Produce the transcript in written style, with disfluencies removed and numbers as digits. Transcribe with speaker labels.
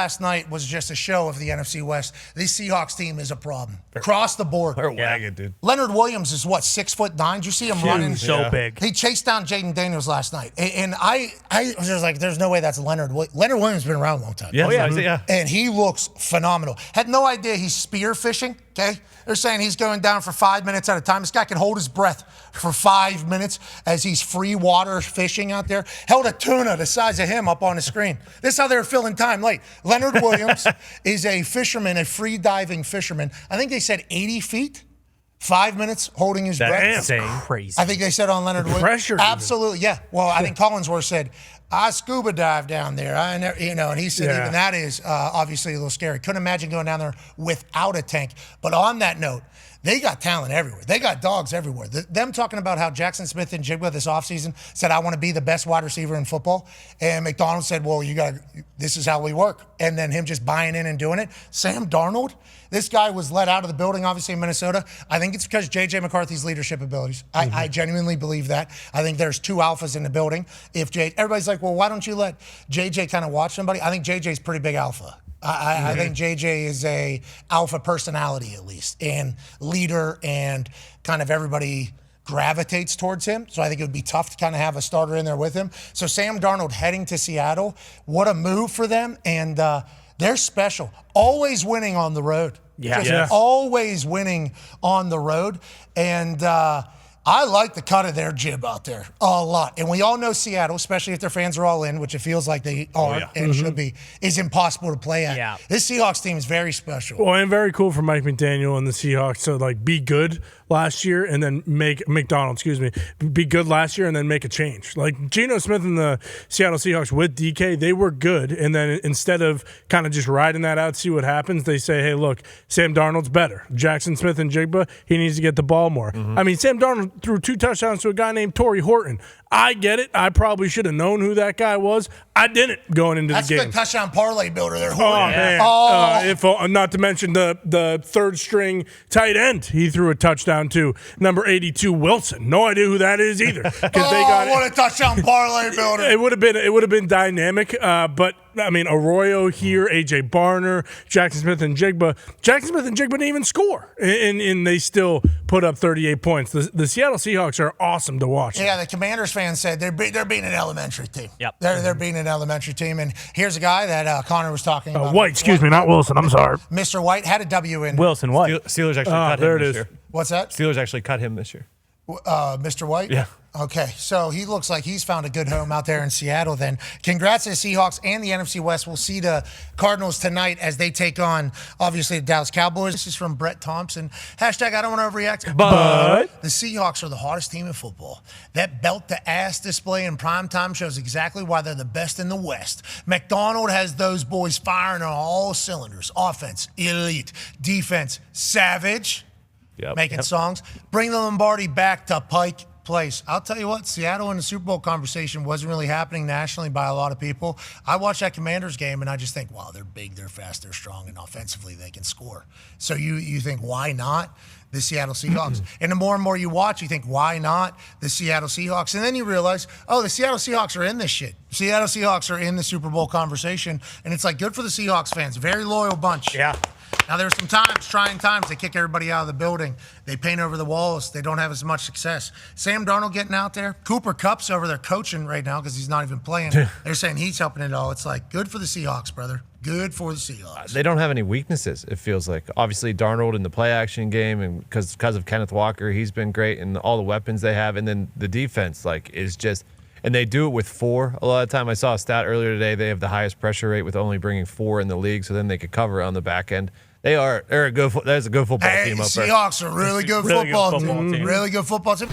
Speaker 1: Last night was just a show of the NFC West. This Seahawks team is a problem. Across the board.
Speaker 2: They're wagging, dude.
Speaker 1: Leonard Williams is, what, 6'9"? Did you see him running?
Speaker 3: So big.
Speaker 1: He chased down Jaden Daniels last night. And I was just like, there's no way that's Leonard Williams. Leonard Williams has been around a long time.
Speaker 2: Yeah.
Speaker 1: And he looks phenomenal. Had no idea he's spear fishing, okay? They're saying he's going down for 5 minutes at a time. This guy can hold his breath for 5 minutes as he's free water fishing out there. Held a tuna the size of him up on the screen. This is how they're filling time late. Leonard Williams is a fisherman, a free diving fisherman. I think they said 80 feet, 5 minutes holding his breath.
Speaker 3: That's crazy.
Speaker 1: I think they said on Leonard Williams.
Speaker 4: Pressure.
Speaker 1: Absolutely, yeah. Well, I think Collinsworth said, I scuba dive down there. I never, and he said even that is obviously a little scary. Couldn't imagine going down there without a tank. But on that note, they got talent everywhere. They got dogs everywhere. Them talking about how Jackson Smith and Jigba this offseason said, I want to be the best wide receiver in football. And McDonald said, well, this is how we work. And then him just buying in and doing it. Sam Darnold, this guy was let out of the building, obviously, in Minnesota. I think it's because J.J. McCarthy's leadership abilities. I genuinely believe that. I think there's two alphas in the building. Everybody's like, well, why don't you let J.J. kind of watch somebody? I think J.J.'s pretty big alpha. I think JJ is a alpha personality, at least, and leader, and kind of everybody gravitates towards him. So I think it would be tough to kind of have a starter in there with him. So Sam Darnold heading to Seattle, what a move for them. And they're special. Always winning on the road. Always winning on the road. And I like the cut of their jib out there a lot. And we all know Seattle, especially if their fans are all in, which it feels like they are and should be, is impossible to play at.
Speaker 3: Yeah.
Speaker 1: This Seahawks team is very special.
Speaker 4: Well, and very cool for Mike McDaniel and the Seahawks to be good last year and then be good last year and then make a change. Like Geno Smith and the Seattle Seahawks with DK, they were good. And then instead of kind of just riding that out, see what happens, they say, hey, look, Sam Darnold's better. Jackson Smith and Jigba, he needs to get the ball more. I mean, Sam Darnold threw 2 touchdowns to a guy named Torrey Horton. I get it. I probably should have known who that guy was. I didn't going into the game.
Speaker 1: That's a good touchdown parlay builder there, Horton.
Speaker 4: Man. Not to mention the third string tight end he threw a touchdown to, number 82 Wilson. No idea who that is either.
Speaker 1: What a touchdown parlay builder.
Speaker 4: It would have been dynamic, but I mean, Arroyo here, A.J. Barner, Jackson Smith and Jigba. Jackson Smith and Jigba didn't even score, and they still put up 38 points. The Seattle Seahawks are awesome to watch.
Speaker 1: Yeah, the Commanders fans said they're being an elementary team.
Speaker 3: Yep.
Speaker 1: They're being an elementary team. And here's a guy that Connor was talking about.
Speaker 4: White, not Wilson. I'm sorry.
Speaker 1: Mr. White had a W in.
Speaker 3: Wilson White.
Speaker 2: Steelers actually cut him this year.
Speaker 1: What's that?
Speaker 2: Steelers actually cut him this year.
Speaker 1: Mr. White?
Speaker 2: Yeah.
Speaker 1: Okay, so he looks like he's found a good home out there in Seattle then. Congrats to the Seahawks and the NFC West. We'll see the Cardinals tonight as they take on, obviously, the Dallas Cowboys. This is from Brett Thompson. Hashtag I don't want to overreact.
Speaker 4: But
Speaker 1: the Seahawks are the hottest team in football. That belt-to-ass display in primetime shows exactly why they're the best in the West. McDonald has those boys firing on all cylinders. Offense, elite. Defense, savage. Making songs. Bring the Lombardi back to Pike Place. I'll tell you what, Seattle in the Super Bowl conversation wasn't really happening nationally by a lot of people. I watched that Commanders game, and I just think, wow, they're big, they're fast, they're strong, and offensively they can score. So you think, why not the Seattle Seahawks? And the more and more you watch, you think, why not the Seattle Seahawks? And then you realize, oh, the Seattle Seahawks are in this shit. Seattle Seahawks are in the Super Bowl conversation, and it's like good for the Seahawks fans. Very loyal bunch.
Speaker 3: Yeah.
Speaker 1: Now, there's some trying times. They kick everybody out of the building. They paint over the walls. They don't have as much success. Sam Darnold getting out there. Cooper Kupp's over there coaching right now because he's not even playing. They're saying he's helping it all. It's like, good for the Seahawks, brother. Good for the Seahawks.
Speaker 2: They don't have any weaknesses, it feels like. Obviously, Darnold in the play-action game, and because of Kenneth Walker, he's been great, and all the weapons they have. And then the defense, is just – and they do it with 4 a lot of time. I saw a stat earlier today. They have the highest pressure rate with only bringing 4 in the league, so then they could cover on the back end. They're a good. There's a good football team up there.
Speaker 1: Seahawks are really good football team. Really good football team.